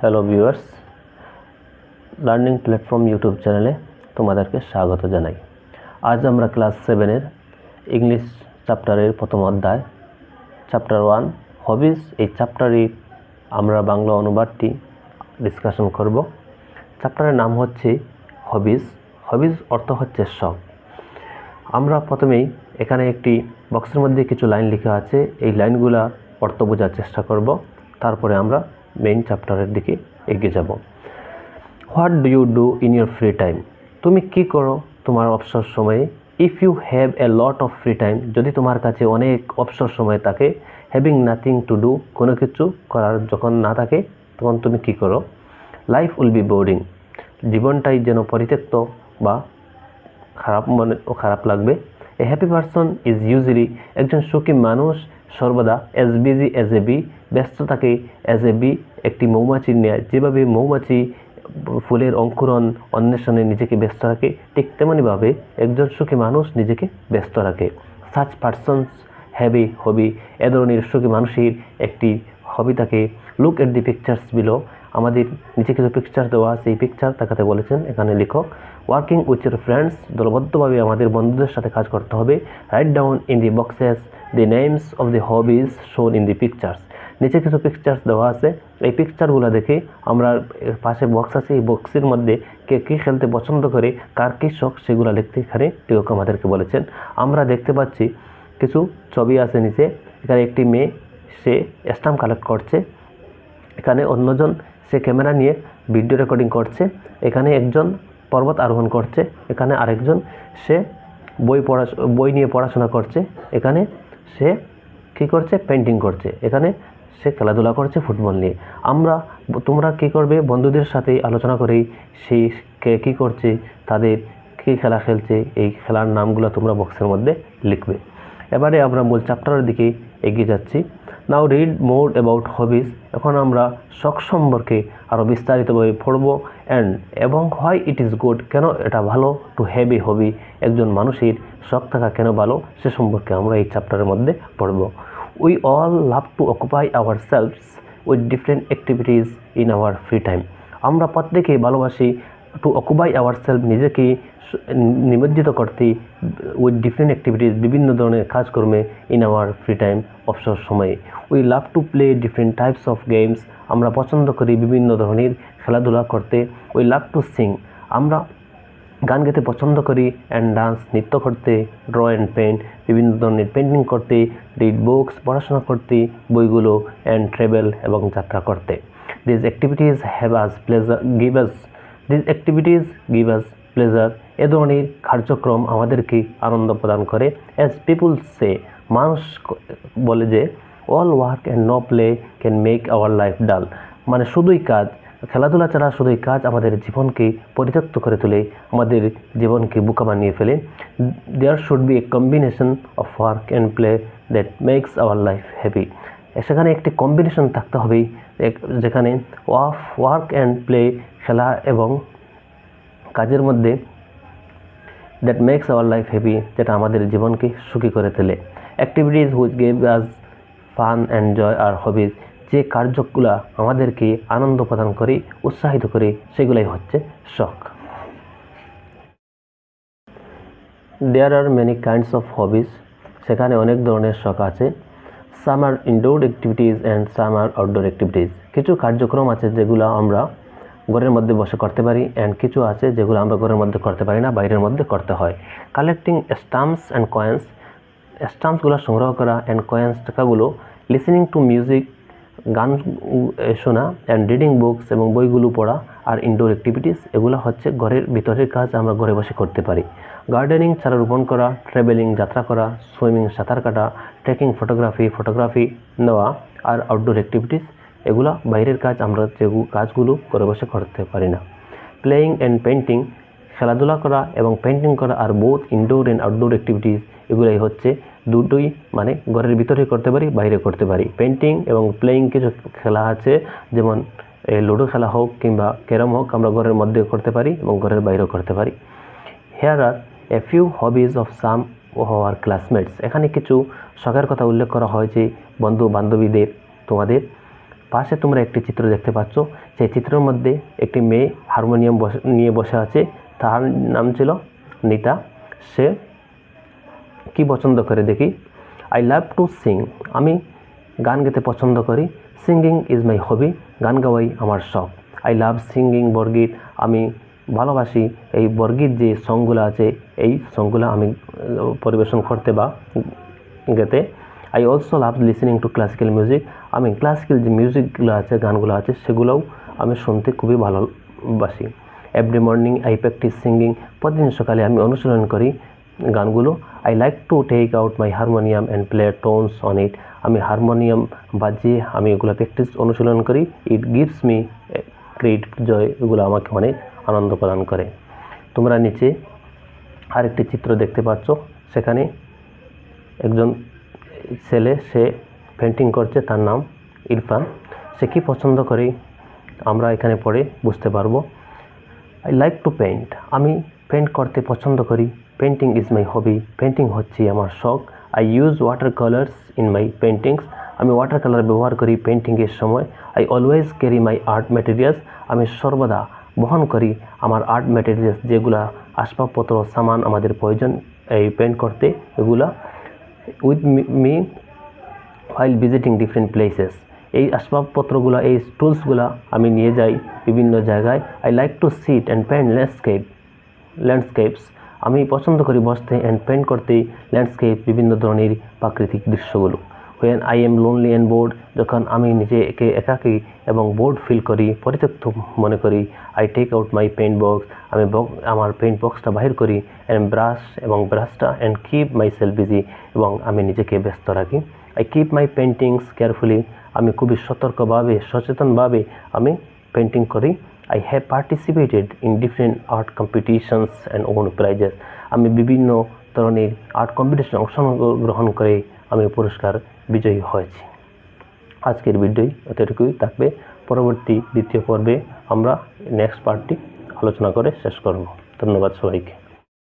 Hello viewers, learning platform YouTube চ্যানেলে তোমাদেরকে স্বাগত জানাই। আজ আমরা ক্লাস 7-এর ইংলিশ চ্যাপ্টারের প্রথম অধ্যায় চ্যাপ্টার 1 হবিজ, এই চ্যাপ্টারে আমরা বাংলা অনুবাদটি ডিসকাশন করব। চ্যাপ্টারের নাম হচ্ছে হবিজ। হবিজ অর্থ হচ্ছে শখ। আমরা প্রথমেই এখানে একটি বক্সের মধ্যে কিছু লাইন লেখা আছে, এই লাইনগুলা অর্থ বোঝার চেষ্টা করব, তারপরে আমরা মেইন চ্যাপ্টারের দিকে এগিয়ে যাব। What do you do in your free time? তুমি কি করো তোমার অবসর সময়ে? If you have a lot of free time, যদি তোমার কাছে অনেক অবসর সময় থাকে, হ্যাভিং নাথিং টু ডু, কোনো কিছু করার যখন না থাকে তখন তুমি কি করো? লাইফ উইল বি বোরিং, জীবনটাই যেন পরিত্যক্ত বা খারাপ লাগবে। A happy person is usually, একজন সুখী মানুষ সর্বদা as busy as a bee, ব্যস্ত থাকে অ্যাজ এ বি, একটি মৌমাছির ন্যায়। যেভাবে মৌমাছি ফুলের অঙ্কুরণ অন্বেষণে নিজেকে ব্যস্ত রাখে, ঠিক তেমনইভাবে একজন সুখী মানুষ নিজেকে ব্যস্ত রাখে। সাচ পারসনস হ্যাভ এ হবি, এ ধরনের সুখী মানুষের একটি হবি থাকে। Look at the pictures below, আমাদের নিচে কিছু পিকচার দেওয়া আছে, এই পিকচার তাকাতে বলেছেন এখানে লেখক। ওয়ার্কিং উইথ ইউর ফ্রেন্ডস, দলবদ্ধভাবে আমাদের বন্ধুদের সাথে কাজ করতে হবে। Write down in the boxes the names of the hobbies শোন ইন দি পিকচার্স, নিচে কিছু পিকচার্স দেওয়া আছে, এই পিকচারগুলো দেখে আমরা পাশে বক্স আছে, এই বক্সের মধ্যে কে কী খেলতে পছন্দ করে, কার কী শখ, সেগুলো লিখতে এখানে লেখক আমাদেরকে বলেছেন। আমরা দেখতে পাচ্ছি কিছু ছবি আছে নিচে, এখানে একটি মেয়ে সে স্ট্যাম্প কালেক্ট করছে, এখানে অন্যজন সে ক্যামেরা নিয়ে ভিডিও রেকর্ডিং করছে, এখানে একজন পর্বত আরোহণ করছে, এখানে আরেকজন সে বই নিয়ে পড়াশোনা করছে, এখানে সে কী করছে? পেন্টিং করছে, এখানে সে খেলাধুলা করছে ফুটবল নিয়ে। তোমরা কী করবে? বন্ধুদের সাথে আলোচনা করেই সেই কে কী করছে, তাদের কী খেলা খেলছে, এই খেলার নামগুলো তোমরা বক্সের মধ্যে লিখবে। এবারে আমরা মূল চ্যাপ্টারের দিকে এগিয়ে যাচ্ছি। Now read more about hobbies, এখন আমরা শখ সম্পর্কে আরও বিস্তারিতভাবে পড়ব। এবং হোয়াই ইট ইজ গুড, কেন এটা ভালো টু হ্যাভ এ হবি, একজন মানুষের শখ থাকা কেন ভালো, সে সম্পর্কে আমরা এই চ্যাপ্টারের মধ্যে পড়ব। We all love to occupy ourselves with different activities in our free time, আমরা প্রত্যেকেই ভালোবাসি টু অকুপাই আওয়ার সেলফ, নিজেকে নিমজ্জিত করতে, উইথ ডিফারেন্ট অ্যাক্টিভিটিস, বিভিন্ন ধরনের কাজকর্মে, ইন আওয়ার ফ্রি টাইম, অবসর সময়ে। We love to play different types of games, আমরা পছন্দ করি বিভিন্ন ধরনের খেলাধুলা করতে। উই লাভ টু সিং, আমরা গান গেতে পছন্দ করি। অ্যান্ড ডান্স, নৃত্য করতে। ড্র অ্যান্ড পেন্ট, বিভিন্ন ধরনের পেন্টিং করতে। রিড বুকস, পড়াশোনা করতে বইগুলো। অ্যান্ড ট্রাভেল, এবং যাত্রা করতে। This activities have us pleasure give us pleasure, এ ধরনের কার্যক্রম আমাদেরকে আনন্দ প্রদান করে। অ্যাজ পিপুল সে, মানুষ বলে যে all work and no play can make our life dull, মানে শুধুই কাজ, খেলাধুলা ছাড়া শুধুই কাজ আমাদের জীবনকে পরিত্যক্ত করে তোলে, আমাদের জীবনকে বোকা বানিয়ে ফেলে। There should be a combination of work and play that makes our life happy, সেখানে একটি কম্বিনেশন থাকতে হবে, যেখানে ওয়ার্ক অ্যান্ড প্লে, খেলা এবং কাজের মধ্যে, that makes our life happy, যেটা আমাদের জীবনকে সুখী করে তোলে। Activities which give us fun and joy are hobbies, যে কার্যগুলো আমাদেরকে আনন্দ প্রদান করে, উৎসাহিত করে, সেগুলাই হচ্ছে শখ। There are many kinds of hobbies, সেখানে অনেক ধরনের শখ আছে। Some are indoor activities and some are outdoor activities, কিছু কার্যক্রম আছে যেগুলো আমরা ঘরের মধ্যে বসে করতে পারি, অ্যান্ড কিছু আছে যেগুলো আমরা ঘরের মধ্যে করতে পারি না, বাইরের মধ্যে করতে হয়। কালেক্টিং স্টাম্পস অ্যান্ড কয়েন্স, স্টাম্পসগুলো সংগ্রহ করা, অ্যান্ড কয়েন্স, টাকাগুলো। লিসেনিং টু মিউজিক, গান শোনা। অ্যান্ড রিডিং বুকস, এবং বইগুলো পড়া। আর ইনডোর অ্যাক্টিভিটিস, এগুলো হচ্ছে ঘরের ভিতরের কাজ, আমরা ঘরে বসে করতে পারি। গার্ডেনিং, চারা রোপণ করা। ট্রাভেলিং, যাত্রা করা। সুইমিং, সাঁতার কাটা। ট্রেকিং, ফটোগ্রাফি নেওয়া। আর আউটডোর অ্যাক্টিভিটিস, এগুলো বাইরের কাজ, আমরা যে কাজগুলো ঘরে বসে করতে পারি না। প্লেয়িং অ্যান্ড পেন্টিং, খেলাধুলা করা এবং পেন্টিং করা। আর both indoor and outdoor activities, এগুলোই হচ্ছে দুটোই, মানে ঘরের ভিতরে করতে পারি, বাইরে করতে পারি। পেন্টিং এবং প্লেয়িং, কিছু খেলা আছে যেমন লুডো খেলা হোক কিংবা ক্যারম হোক, আমরা ঘরের মধ্যে করতে পারি এবং ঘরের বাইরেও করতে পারি। Here are a few hobbies of some our classmates, এখানে কিছু শখের কথা উল্লেখ করা হয়েছে বন্ধু বান্ধবীদের, তোমাদের। পাশে তোমরা একটি চিত্র দেখতে পাচ্ছ। সেই চিত্রের মধ্যে একটি মেয়ে হারমোনিয়াম নিয়ে বসে আছে। তার নাম ছিল নিতা। সে কি পছন্দ করে দেখি। আই লাভ টু সিং, আমি গান গেতে পছন্দ করি। সিঙ্গিং ইজ মাই হবি, গান গাওয়াই আমার শখ। আই লাভ সিঙ্গিং বরগীত, আমি ভালোবাসি এই বরগীত যে সংগুলো আছে এই সংগুলো আমি পরিবেশন করতে বা গেতে। I also love listening to classical music, আমি ক্লাসিক্যাল যে মিউজিকগুলো আছে গানগুলো আছে সেগুলোও আমি শুনতে খুবই ভালোবাসি। Every morning I practise singing, প্রতিদিন সকালে আমি অনুশীলন করি গানগুলো। I like to take out my harmonium and play tones on it, আমি হারমোনিয়াম বাজিয়ে আমি এগুলো প্র্যাকটিস অনুশীলন করি। It gives me great joy, এগুলো আমাকে অনেক আনন্দ প্রদান করে। তোমরা নিচে আরেকটি চিত্র দেখতে পাচ্ছ। সেখানে একজন ছেলে সে পেন্টিং করছে, তার নাম ইরফান। সে কি পছন্দ করে আমরা এখানে পড়ে বুঝতে পারবো। আই লাইক টু পেইন্ট, আমি পেন্ট করতে পছন্দ করি। Painting is my hobby, painting হচ্ছে আমার শখ। I use water colours in my paintings, আমি ওয়াটার কালার ব্যবহার করি পেন্টিংয়ের সময়। I always carry my art materials, আমি সর্বদা বহন করি আমার আর্ট ম্যাটেরিয়ালস যেগুলা আসবাবপত্র সামান আমাদের প্রয়োজন এই পেন্ট করতে, এগুলা with me while visiting different places, এই আসবাবপত্রগুলো এই টুলসগুলো আমি নিয়ে যাই বিভিন্ন জায়গায়। I like to sit and paint landscapes, আমি পছন্দ করি বসতে অ্যান্ড পেন্ট করতে ল্যান্ডস্কেপ বিভিন্ন ধরনের প্রাকৃতিক দৃশ্যগুলো। when I am lonely and bored, যখন আমি নিজেকে একাকী এবং বোর্ড ফিল করি, পরিত্যক্ত মনে করি। I take out my paint box, আমি আমার পেইন্ট বক্সটা বাহির করি অ্যান্ড ব্রাশটা and keep myself busy, এবং আমি নিজেকে ব্যস্ত রাখি। I keep my paintings carefully, আমি খুবই সতর্কভাবে সচেতনভাবে আমি পেন্টিং করি। I have participated in different art competitions and won prizes, আমি বিভিন্ন ধরনের আর্ট কম্পিটিশনে অংশগ্রহণ করে আমি পুরস্কার বিজয়ী হয়েছি। আজকের ভিডিও এতটুকুই থাকবে। পরবর্তী দ্বিতীয় পর্বে আমরা নেক্সট পার্টটি আলোচনা করে শেষ করব। ধন্যবাদ সবাইকে।